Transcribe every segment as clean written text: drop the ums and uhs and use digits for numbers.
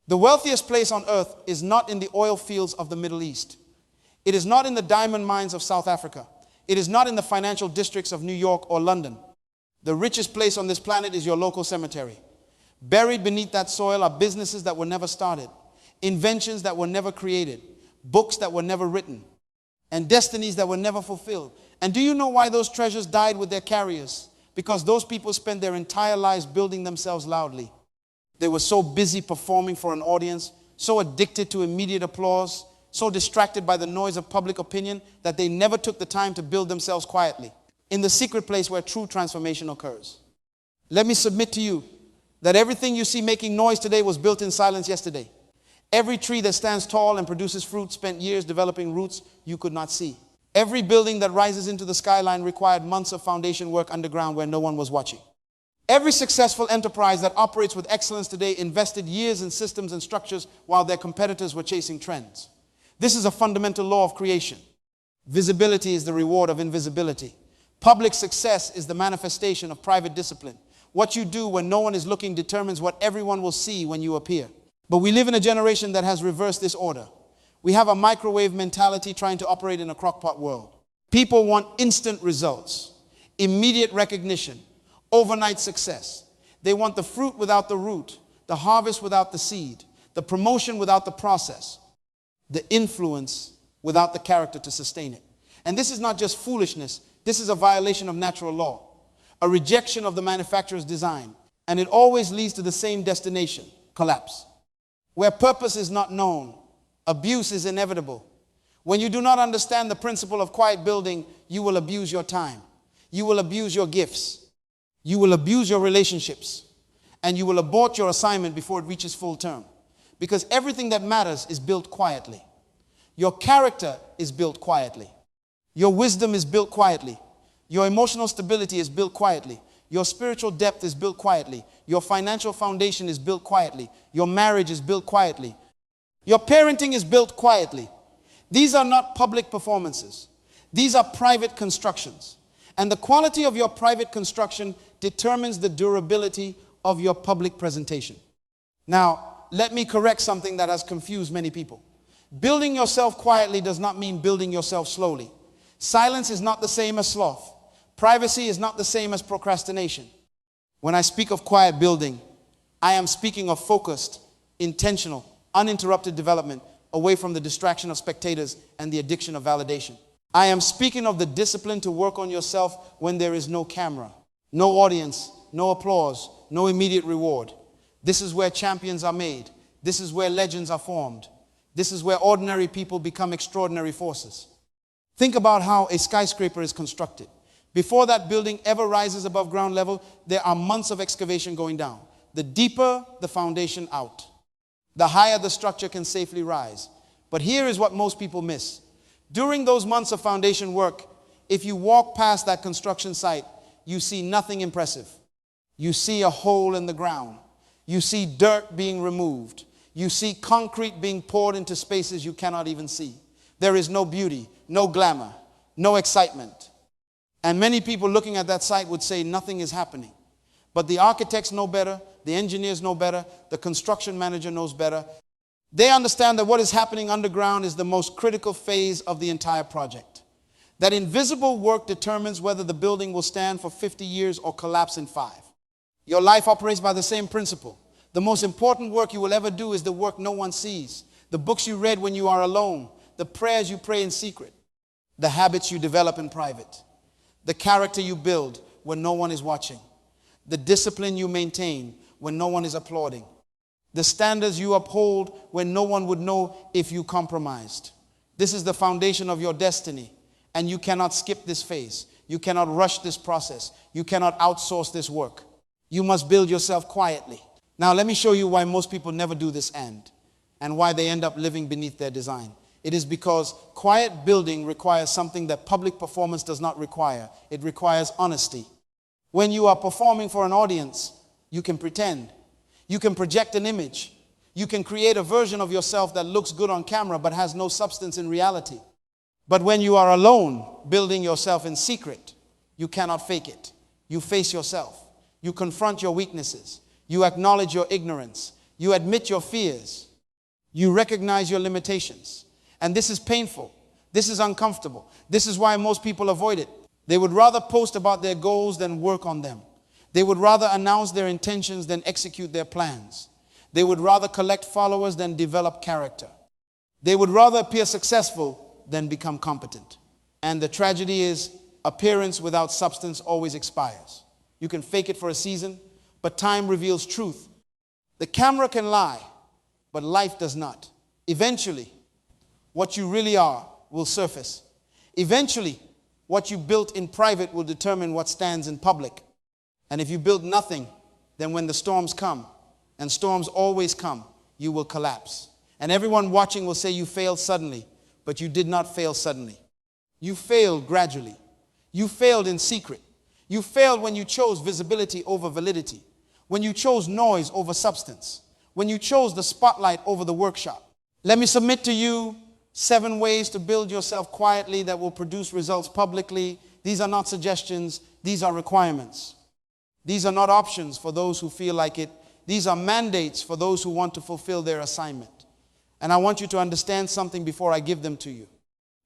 The wealthiest place on earth is not in the oil fields of the Middle East. It is not in the diamond mines of South Africa. It is not in the financial districts of New York or London. The richest place on this planet is your local cemetery. Buried beneath that soil are businesses that were never started, inventions that were never created, books that were never written, and destinies that were never fulfilled. And do you know why those treasures died with their carriers? Because those people spent their entire lives building themselves loudly. They were so busy performing for an audience, so addicted to immediate applause, so distracted by the noise of public opinion that they never took the time to build themselves quietly, in the secret place where true transformation occurs. Let me submit to you that everything you see making noise today was built in silence yesterday. Every tree that stands tall and produces fruit spent years developing roots you could not see. Every building that rises into the skyline required months of foundation work underground where no one was watching. Every successful enterprise that operates with excellence today invested years in systems and structures while their competitors were chasing trends. This is a fundamental law of creation. Visibility is the reward of invisibility. Public success is the manifestation of private discipline. What you do when no one is looking determines what everyone will see when you appear. But we live in a generation that has reversed this order. We have a microwave mentality trying to operate in a crockpot world. People want instant results, immediate recognition, overnight success. They want the fruit without the root, the harvest without the seed, the promotion without the process, the influence without the character to sustain it. And this is not just foolishness. This is a violation of natural law, a rejection of the manufacturer's design. And it always leads to the same destination, collapse. Where purpose is not known, abuse is inevitable. When you do not understand the principle of quiet building, you will abuse your time. You will abuse your gifts. You will abuse your relationships. And you will abort your assignment before it reaches full term. Because everything that matters is built quietly. Your character is built quietly. Your wisdom is built quietly. Your emotional stability is built quietly. Your spiritual depth is built quietly. Your financial foundation is built quietly. Your marriage is built quietly. Your parenting is built quietly. These are not public performances. These are private constructions. And the quality of your private construction determines the durability of your public presentation. Now, let me correct something that has confused many people. Building yourself quietly does not mean building yourself slowly. Silence is not the same as sloth. Privacy is not the same as procrastination. When I speak of quiet building, I am speaking of focused, intentional, uninterrupted development away from the distraction of spectators and the addiction of validation. I am speaking of the discipline to work on yourself when there is no camera, no audience, no applause, no immediate reward. This is where champions are made. This is where legends are formed. This is where ordinary people become extraordinary forces. Think about how a skyscraper is constructed. Before that building ever rises above ground level, there are months of excavation going down. The deeper the foundation out, the higher the structure can safely rise. But here is what most people miss. During those months of foundation work, if you walk past that construction site, you see nothing impressive. You see a hole in the ground. You see dirt being removed. You see concrete being poured into spaces you cannot even see. There is no beauty, no glamour, no excitement. And many people looking at that site would say nothing is happening. But the architects know better, the engineers know better, the construction manager knows better. They understand that what is happening underground is the most critical phase of the entire project. That invisible work determines whether the building will stand for 50 years or collapse in 5. Your life operates by the same principle. The most important work you will ever do is the work no one sees. The books you read when you are alone, the prayers you pray in secret, the habits you develop in private, the character you build when no one is watching, the discipline you maintain when no one is applauding, the standards you uphold when no one would know if you compromised. This is the foundation of your destiny, and you cannot skip this phase. You cannot rush this process. You cannot outsource this work. You must build yourself quietly. Now, let me show you why most people never do this and why they end up living beneath their design. It is because quiet building requires something that public performance does not require. It requires honesty. When you are performing for an audience, you can pretend. You can project an image. You can create a version of yourself that looks good on camera but has no substance in reality. But when you are alone, building yourself in secret, you cannot fake it. You face yourself. You confront your weaknesses. You acknowledge your ignorance. You admit your fears. You recognize your limitations. And this is painful. This is uncomfortable. This is why most people avoid it. They would rather post about their goals than work on them. They would rather announce their intentions than execute their plans. They would rather collect followers than develop character. They would rather appear successful than become competent. And the tragedy is, appearance without substance always expires. You can fake it for a season, but time reveals truth. The camera can lie, but life does not. Eventually, what you really are will surface. Eventually, what you built in private will determine what stands in public. And if you build nothing, then when the storms come, and storms always come, you will collapse. And everyone watching will say you failed suddenly, but you did not fail suddenly. You failed gradually. You failed in secret. You failed when you chose visibility over validity, when you chose noise over substance, when you chose the spotlight over the workshop. Let me submit to you 7 ways to build yourself quietly that will produce results publicly. These are not suggestions. These are requirements. These are not options for those who feel like it. These are mandates for those who want to fulfill their assignment. And I want you to understand something before I give them to you.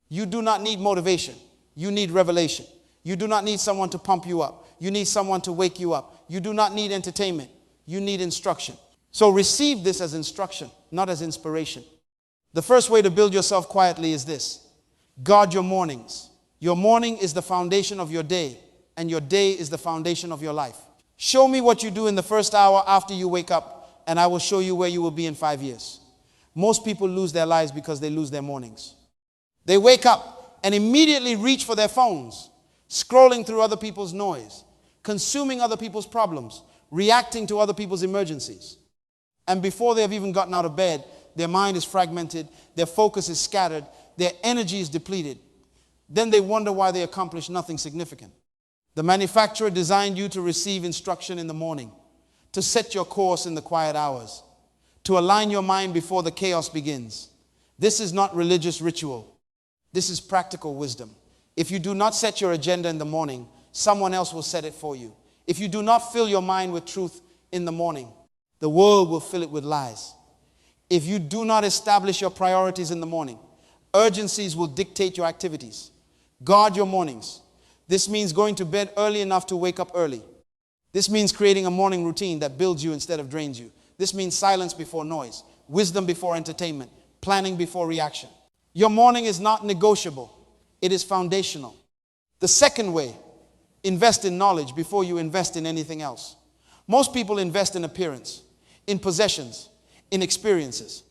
You do not need motivation. You need revelation. You do not need someone to pump you up. You need someone to wake you up. You do not need entertainment. You need instruction. So receive this as instruction, not as inspiration. The first way to build yourself quietly is this: guard your mornings. Your morning is the foundation of your day, and your day is the foundation of your life. Show me what you do in the first hour after you wake up, and I will show you where you will be in 5 years. Most people lose their lives because they lose their mornings. They wake up and immediately reach for their phones, scrolling through other people's noise, consuming other people's problems, reacting to other people's emergencies. And before they have even gotten out of bed, their mind is fragmented, their focus is scattered, their energy is depleted. Then they wonder why they accomplish nothing significant. The manufacturer designed you to receive instruction in the morning, to set your course in the quiet hours, to align your mind before the chaos begins. This is not religious ritual. This is practical wisdom. If you do not set your agenda in the morning, someone else will set it for you. If you do not fill your mind with truth in the morning, the world will fill it with lies. If you do not establish your priorities in the morning, urgencies will dictate your activities. Guard your mornings. This means going to bed early enough to wake up early. This means creating a morning routine that builds you instead of drains you. This means silence before noise, wisdom before entertainment, planning before reaction. Your morning is not negotiable. It is foundational. The second way, invest in knowledge before you invest in anything else. Most people invest in appearance, in possessions, in experiences,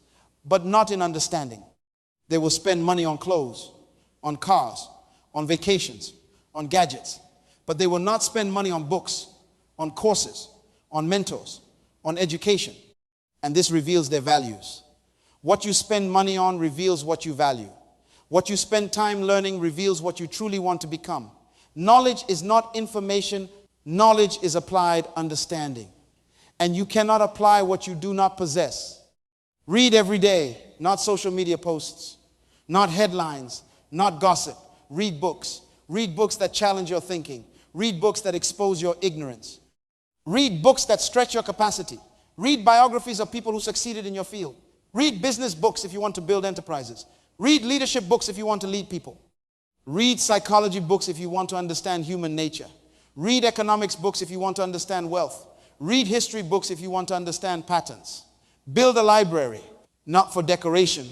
but not in understanding. They will spend money on clothes, on cars, on vacations, on gadgets, but they will not spend money on books, on courses, on mentors, on education. And this reveals their values. What you spend money on reveals what you value. What you spend time learning reveals what you truly want to become. Knowledge is not information. Knowledge is applied understanding. And you cannot apply what you do not possess. Read every day, not social media posts, not headlines, not gossip. Read books. Read books that challenge your thinking. Read books that expose your ignorance. Read books that stretch your capacity. Read biographies of people who succeeded in your field. Read business books if you want to build enterprises. Read leadership books if you want to lead people. Read psychology books if you want to understand human nature. Read economics books if you want to understand wealth. Read history books if you want to understand patterns. Build a library, not for decoration,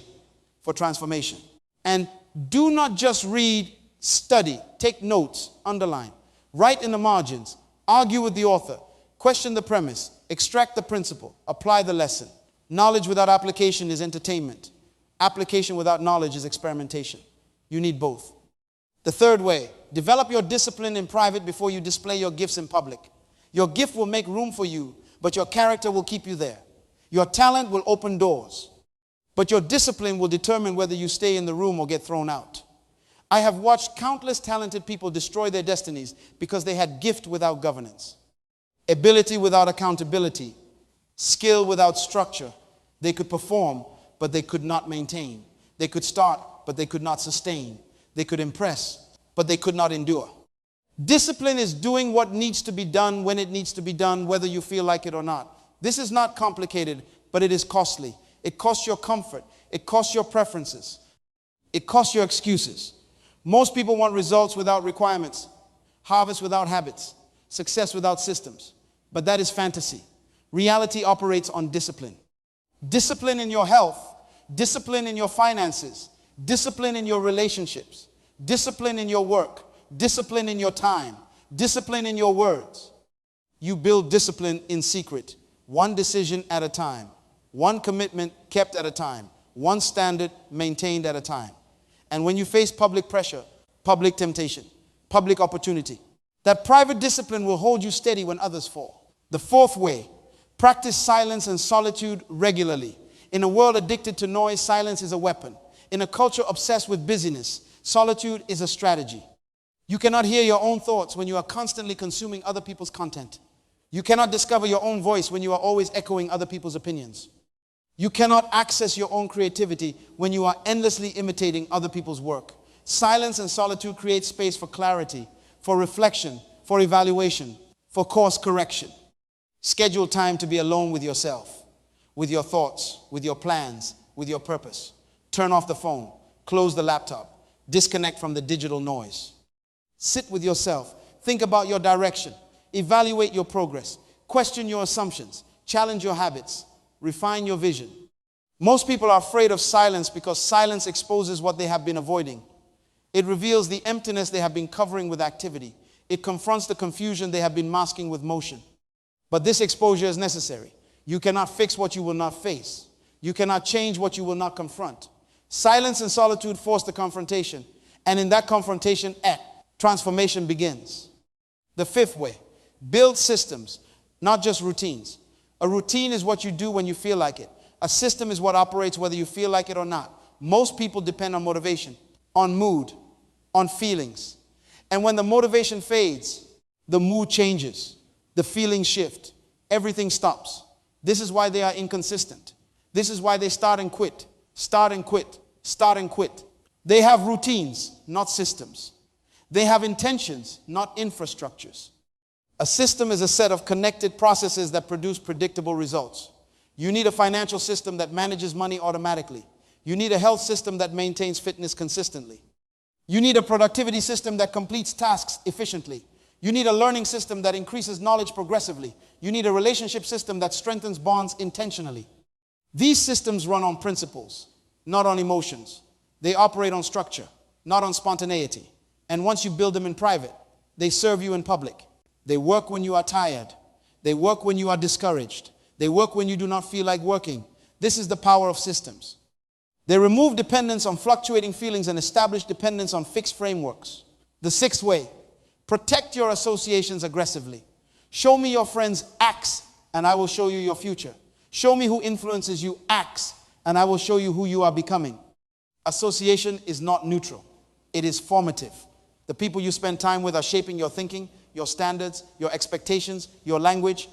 for transformation. And do not just read, study, take notes, underline, write in the margins, argue with the author, question the premise, extract the principle, apply the lesson. Knowledge without application is entertainment. Application without knowledge is experimentation. You need both. The third way, develop your discipline in private before you display your gifts in public. Your gift will make room for you, but your character will keep you there. Your talent will open doors, but your discipline will determine whether you stay in the room or get thrown out. I have watched countless talented people destroy their destinies because they had gift without governance, ability without accountability, skill without structure. They could perform, but they could not maintain. They could start, but they could not sustain. They could impress, but they could not endure. Discipline is doing what needs to be done when it needs to be done, whether you feel like it or not. This is not complicated. but it is costly. It costs your comfort. It costs your preferences. It costs your excuses. Most people want results without requirements, harvest without habits, success without systems. But that is fantasy. Reality operates on discipline. Discipline in your health, discipline in your finances, discipline in your relationships, discipline in your work, discipline in your time, discipline in your words. You build discipline in secret, one decision at a time, one commitment kept at a time, one standard maintained at a time. And when you face public pressure, public temptation, public opportunity, that private discipline will hold you steady when others fall. The fourth way, practice silence and solitude regularly. In a world addicted to noise, silence is a weapon. In a culture obsessed with busyness, solitude is a strategy. You cannot hear your own thoughts when you are constantly consuming other people's content. You cannot discover your own voice when you are always echoing other people's opinions. You cannot access your own creativity when you are endlessly imitating other people's work. Silence and solitude create space for clarity, for reflection, for evaluation, for course correction. Schedule time to be alone with yourself, with your thoughts, with your plans, with your purpose. Turn off the phone, close the laptop, disconnect from the digital noise. Sit with yourself, think about your direction, evaluate your progress, question your assumptions, challenge your habits, refine your vision. Most people are afraid of silence because silence exposes what they have been avoiding. It reveals the emptiness they have been covering with activity. It confronts the confusion they have been masking with motion. But this exposure is necessary. You cannot fix what you will not face. You cannot change what you will not confront. Silence and solitude force the confrontation. And in that confrontation, transformation begins. The fifth way, build systems, not just routines. A routine is what you do when you feel like it. A system is what operates whether you feel like it or not. Most people depend on motivation, on mood, on feelings. And when the motivation fades, the mood changes. The feelings shift. Everything stops. This is why they are inconsistent. This is why they start and quit, start and quit, start and quit. They have routines, not systems. They have intentions, not infrastructures. A system is a set of connected processes that produce predictable results. You need a financial system that manages money automatically. You need a health system that maintains fitness consistently. You need a productivity system that completes tasks efficiently. You need a learning system that increases knowledge progressively. You need a relationship system that strengthens bonds intentionally. These systems run on principles, not on emotions. They operate on structure, not on spontaneity. And once you build them in private, they serve you in public. They work when you are tired. They work when you are discouraged. They work when you do not feel like working. This is the power of systems. They remove dependence on fluctuating feelings and establish dependence on fixed frameworks. The sixth way, protect your associations aggressively. Show me your friends' acts, and I will show you your future. Show me who influences you, acts, and I will show you who you are becoming. Association is not neutral. It is formative. The people you spend time with are shaping your thinking, your standards, your expectations, your language,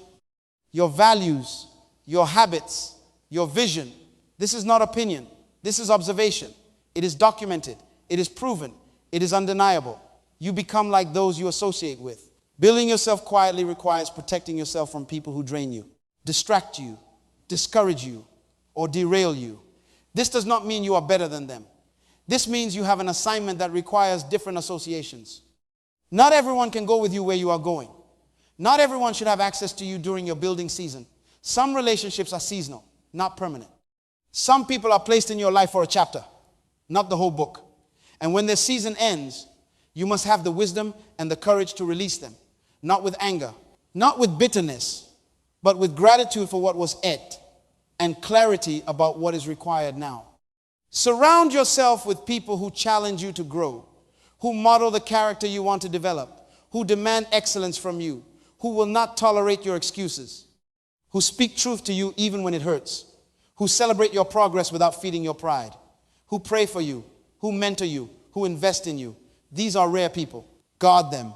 your values, your habits, your vision. This is not opinion. This is observation. It is documented. It is proven. It is undeniable. You become like those you associate with. Building yourself quietly requires protecting yourself from people who drain you, distract you, discourage you, or derail you. This does not mean you are better than them. This means you have an assignment that requires different associations. Not everyone can go with you where you are going. Not everyone should have access to you during your building season. Some relationships are seasonal, not permanent. Some people are placed in your life for a chapter, not the whole book. And when their season ends, you must have the wisdom and the courage to release them, not with anger, not with bitterness, but with gratitude for what was it and clarity about what is required now. Surround yourself with people who challenge you to grow, who model the character you want to develop, who demand excellence from you, who will not tolerate your excuses, who speak truth to you even when it hurts, who celebrate your progress without feeding your pride, who pray for you, who mentor you, who invest in you. These are rare people. Guard them,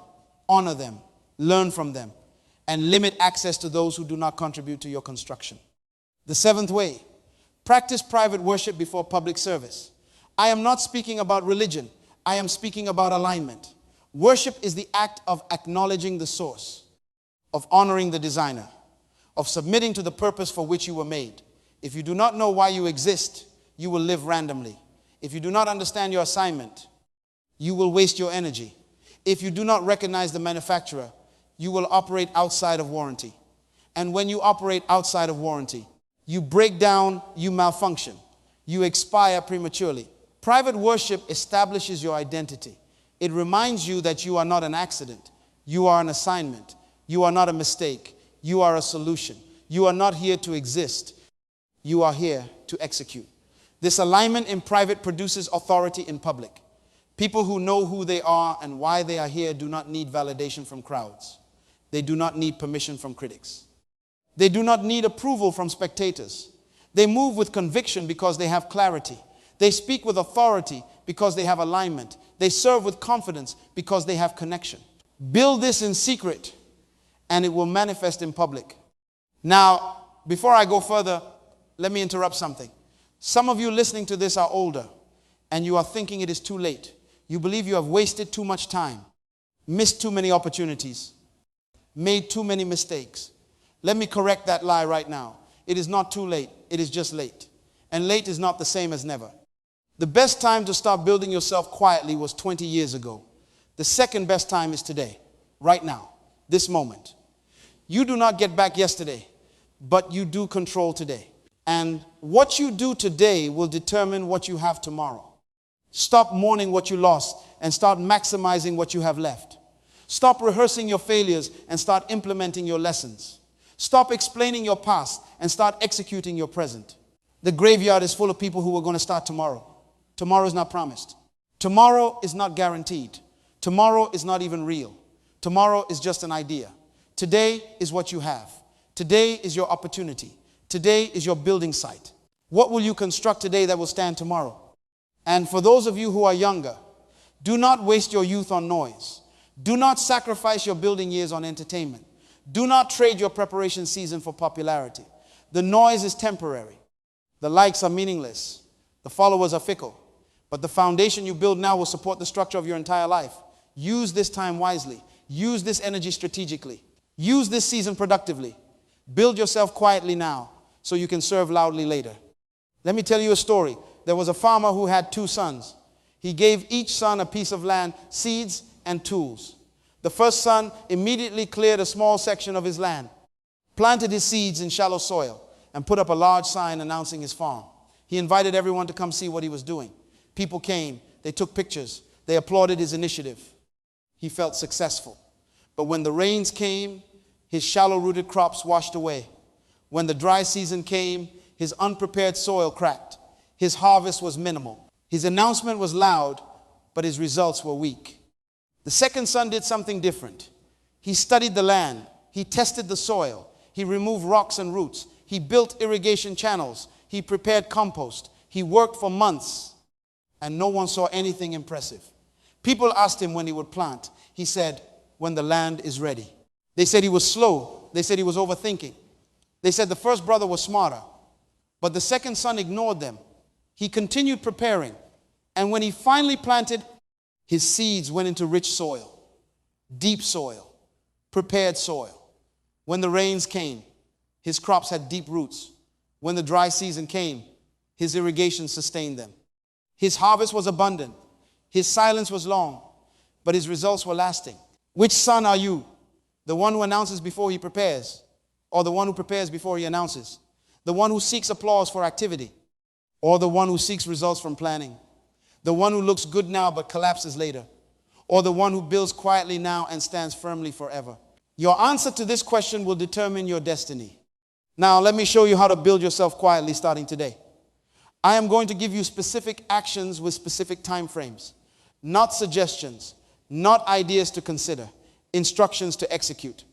honor them, learn from them, and limit access to those who do not contribute to your construction. The seventh way, practice private worship before public service. I am not speaking about religion. I am speaking about alignment. Worship is the act of acknowledging the source, of honoring the designer, of submitting to the purpose for which you were made. If you do not know why you exist, you will live randomly. If you do not understand your assignment, you will waste your energy. If you do not recognize the manufacturer, you will operate outside of warranty. And when you operate outside of warranty, you break down, you malfunction, you expire prematurely. Private worship establishes your identity. It reminds you that you are not an accident. You are an assignment. You are not a mistake. You are a solution. You are not here to exist. You are here to execute. This alignment in private produces authority in public. People who know who they are and why they are here do not need validation from crowds. They do not need permission from critics. They do not need approval from spectators. They move with conviction because they have clarity. They speak with authority because they have alignment. They serve with confidence because they have connection. Build this in secret and it will manifest in public. Now, before I go further, let me interrupt something. Some of you listening to this are older and you are thinking it is too late. You believe you have wasted too much time, missed too many opportunities, made too many mistakes. Let me correct that lie right now. It is not too late. It is just late. And late is not the same as never. The best time to start building yourself quietly was 20 years ago. The second best time is today, right now, this moment. You do not get back yesterday, but you do control today. And what you do today will determine what you have tomorrow. Stop mourning what you lost and start maximizing what you have left. Stop rehearsing your failures and start implementing your lessons. Stop explaining your past and start executing your present. The graveyard is full of people who are going to start tomorrow. Tomorrow is not promised. Tomorrow is not guaranteed. Tomorrow is not even real. Tomorrow is just an idea. Today is what you have. Today is your opportunity. Today is your building site. What will you construct today that will stand tomorrow? And for those of you who are younger, do not waste your youth on noise. Do not sacrifice your building years on entertainment. Do not trade your preparation season for popularity. The noise is temporary. The likes are meaningless. The followers are fickle. But the foundation you build now will support the structure of your entire life. Use this time wisely. Use this energy strategically. Use this season productively. Build yourself quietly now so you can serve loudly later. Let me tell you a story. There was a farmer who had 2 sons. He gave each son a piece of land, seeds, and tools. The first son immediately cleared a small section of his land, planted his seeds in shallow soil, and put up a large sign announcing his farm. He invited everyone to come see what he was doing. People came. They took pictures. They applauded his initiative. He felt successful. But when the rains came, his shallow-rooted crops washed away. When the dry season came, his unprepared soil cracked. His harvest was minimal. His announcement was loud, but his results were weak. The second son did something different. He studied the land. He tested the soil. He removed rocks and roots. He built irrigation channels. He prepared compost. He worked for months, and no one saw anything impressive. People asked him when he would plant. He said, when the land is ready. They said he was slow. They said he was overthinking. They said the first brother was smarter, but the second son ignored them. He continued preparing, and when he finally planted, his seeds went into rich soil, deep soil, prepared soil. When the rains came, his crops had deep roots. When the dry season came, his irrigation sustained them. His harvest was abundant. His silence was long, but his results were lasting. Which son are you? The one who announces before he prepares, or the one who prepares before he announces? The one who seeks applause for activity, or the one who seeks results from planning? The one who looks good now but collapses later, or the one who builds quietly now and stands firmly forever? Your answer to this question will determine your destiny. Now, let me show you how to build yourself quietly starting today. I am going to give you specific actions with specific time frames, not suggestions, not ideas to consider, instructions to execute.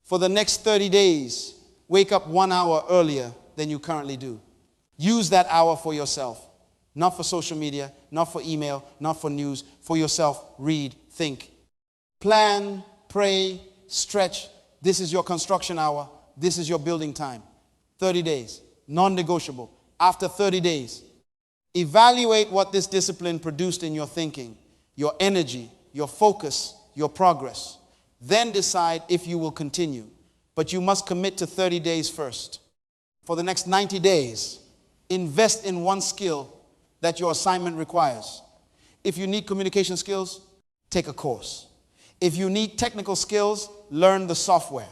For the next 30 days, wake up 1 hour earlier than you currently do. Use that hour for yourself. Not for social media, not for email, not for news. For yourself, read, think. Plan, pray, stretch. This is your construction hour. This is your building time. 30 days, non-negotiable. After 30 days, evaluate what this discipline produced in your thinking, your energy, your focus, your progress. Then decide if you will continue. But you must commit to 30 days first. For the next 90 days, invest in one skill that your assignment requires. If you need communication skills, take a course. If you need technical skills, learn the software.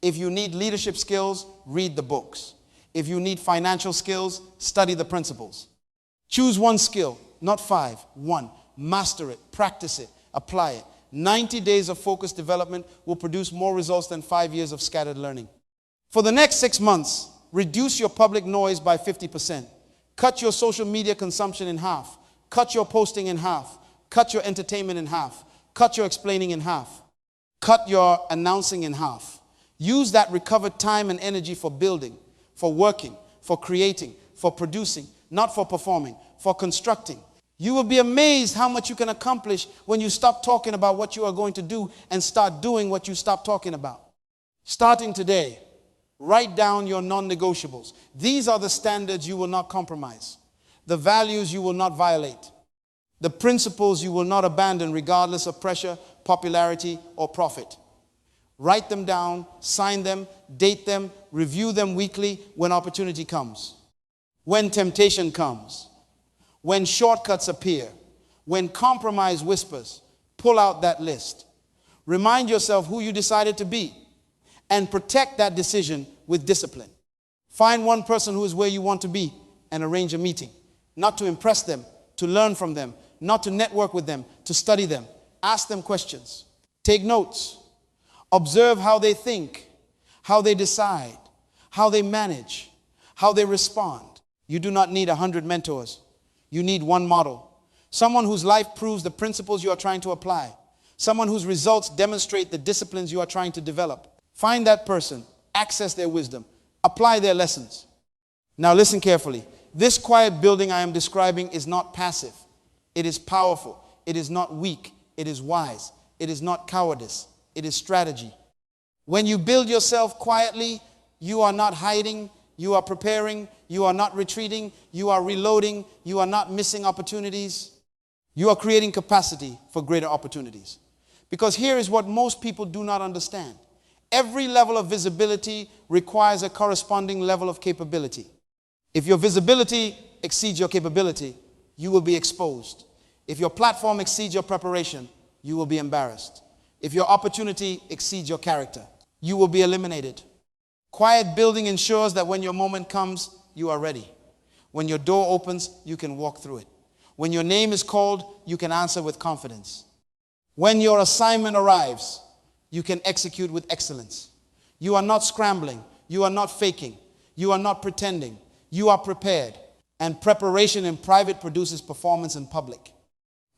If you need leadership skills, read the books. If you need financial skills, study the principles. Choose one skill, not 5, 1. Master it, practice it, apply it. 90 days of focused development will produce more results than 5 years of scattered learning. For the next 6 months, reduce your public noise by 50%. Cut your social media consumption in half. Cut your posting in half. Cut your entertainment in half. Cut your explaining in half. Cut your announcing in half. Use that recovered time and energy for building, for working, for creating, for producing, not for performing, for constructing. You will be amazed how much you can accomplish when you stop talking about what you are going to do and start doing what you stopped talking about. Starting today, write down your non-negotiables. These are the standards you will not compromise, the values you will not violate, the principles you will not abandon regardless of pressure, popularity, or profit. Write them down, sign them, date them, review them weekly when opportunity comes, when temptation comes, when shortcuts appear, when compromise whispers. Pull out that list. Remind yourself who you decided to be and protect that decision with discipline. Find one person who is where you want to be and arrange a meeting, not to impress them, to learn from them, not to network with them, to study them. Ask them questions. Take notes. Observe how they think, how they decide, how they manage, how they respond. You do not need 100 mentors. You need one model. Someone whose life proves the principles you are trying to apply. Someone whose results demonstrate the disciplines you are trying to develop. Find that person, access their wisdom, apply their lessons. Now listen carefully. This quiet building I am describing is not passive. It is powerful. It is not weak. It is wise. It is not cowardice. It is strategy. When you build yourself quietly, you are not hiding. You are preparing. You are not retreating. You are reloading. You are not missing opportunities. You are creating capacity for greater opportunities. Because here is what most people do not understand. Every level of visibility requires a corresponding level of capability. If your visibility exceeds your capability, you will be exposed. If your platform exceeds your preparation, you will be embarrassed. If your opportunity exceeds your character, you will be eliminated. Quiet building ensures that when your moment comes, you are ready. When your door opens, you can walk through it. When your name is called, you can answer with confidence. When your assignment arrives, you can execute with excellence. You are not scrambling. You are not faking. You are not pretending. You are prepared. And preparation in private produces performance in public.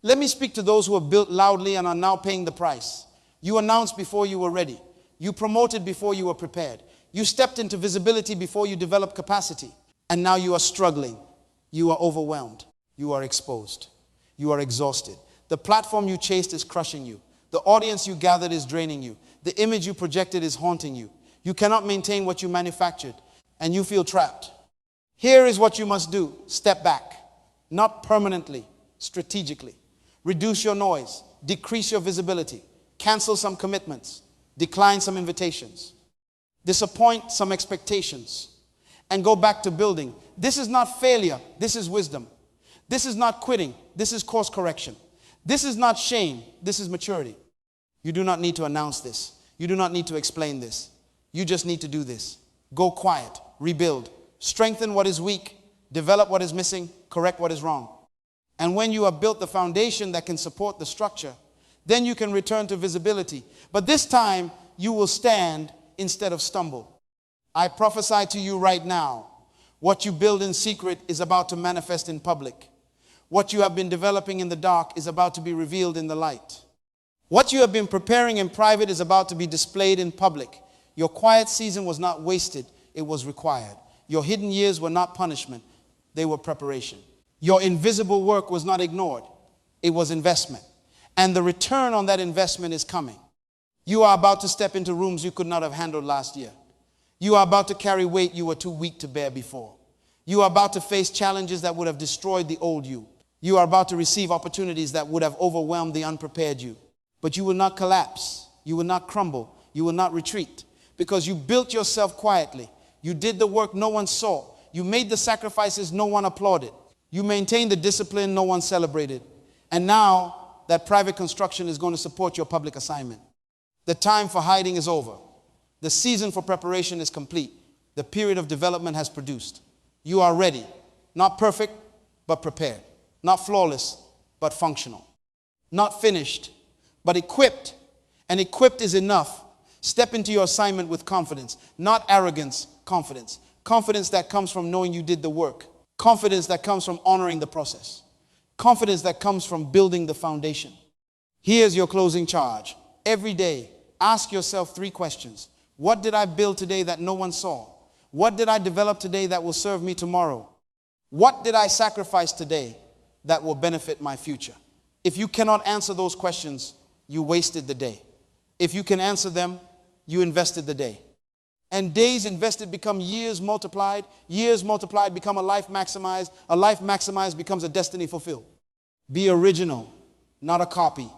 Let me speak to those who have built loudly and are now paying the price. You announced before you were ready. You promoted before you were prepared. You stepped into visibility before you developed capacity. And now you are struggling. You are overwhelmed. You are exposed. You are exhausted. The platform you chased is crushing you. The audience you gathered is draining you. The image you projected is haunting you. You cannot maintain what you manufactured, and you feel trapped. Here is what you must do. Step back. Not permanently, strategically. Reduce your noise. Decrease your visibility. Cancel some commitments. Decline some invitations. Disappoint some expectations. And go back to building. This is not failure. This is wisdom. This is not quitting. This is course correction. This is not shame. This is maturity. You do not need to announce this. You do not need to explain this. You just need to do this. Go quiet. Rebuild. Strengthen what is weak. Develop what is missing. Correct what is wrong. And when you have built the foundation that can support the structure, then you can return to visibility. But this time, you will stand instead of stumble. I prophesy to you right now, what you build in secret is about to manifest in public. What you have been developing in the dark is about to be revealed in the light. What you have been preparing in private is about to be displayed in public. Your quiet season was not wasted, it was required. Your hidden years were not punishment, they were preparation. Your invisible work was not ignored, it was investment. And the return on that investment is coming. You are about to step into rooms you could not have handled last year. You are about to carry weight you were too weak to bear before. You are about to face challenges that would have destroyed the old you. You are about to receive opportunities that would have overwhelmed the unprepared you. But you will not collapse. You will not crumble. You will not retreat. Because you built yourself quietly. You did the work no one saw. You made the sacrifices no one applauded. You maintained the discipline no one celebrated. And now that private construction is going to support your public assignment. The time for hiding is over. The season for preparation is complete. The period of development has produced. You are ready. Not perfect, but prepared. Not flawless, but functional. Not finished, but equipped. And equipped is enough. Step into your assignment with confidence. Not arrogance, confidence. Confidence that comes from knowing you did the work. Confidence that comes from honoring the process. Confidence that comes from building the foundation. Here's your closing charge. Every day, ask yourself 3 questions. What did I build today that no one saw? What did I develop today that will serve me tomorrow? What did I sacrifice today that will benefit my future? If you cannot answer those questions, you wasted the day. If you can answer them, you invested the day. And days invested become years multiplied become a life maximized becomes a destiny fulfilled. Be original, not a copy.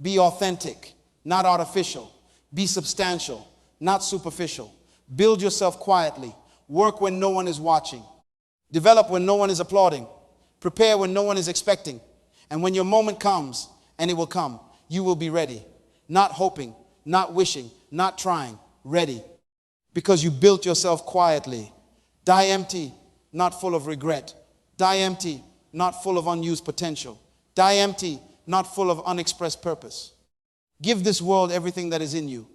Be authentic, not artificial. Be substantial, not superficial. Build yourself quietly. Work when no one is watching. Develop when no one is applauding. Prepare when no one is expecting. And when your moment comes, and it will come, you will be ready. Not hoping, not wishing, not trying. Ready. Because you built yourself quietly. Die empty, not full of regret. Die empty, not full of unused potential. Die empty, not full of unexpressed purpose. Give this world everything that is in you,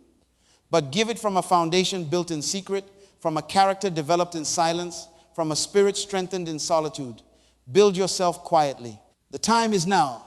but give it from a foundation built in secret, from a character developed in silence, from a spirit strengthened in solitude. Build yourself quietly. The time is now.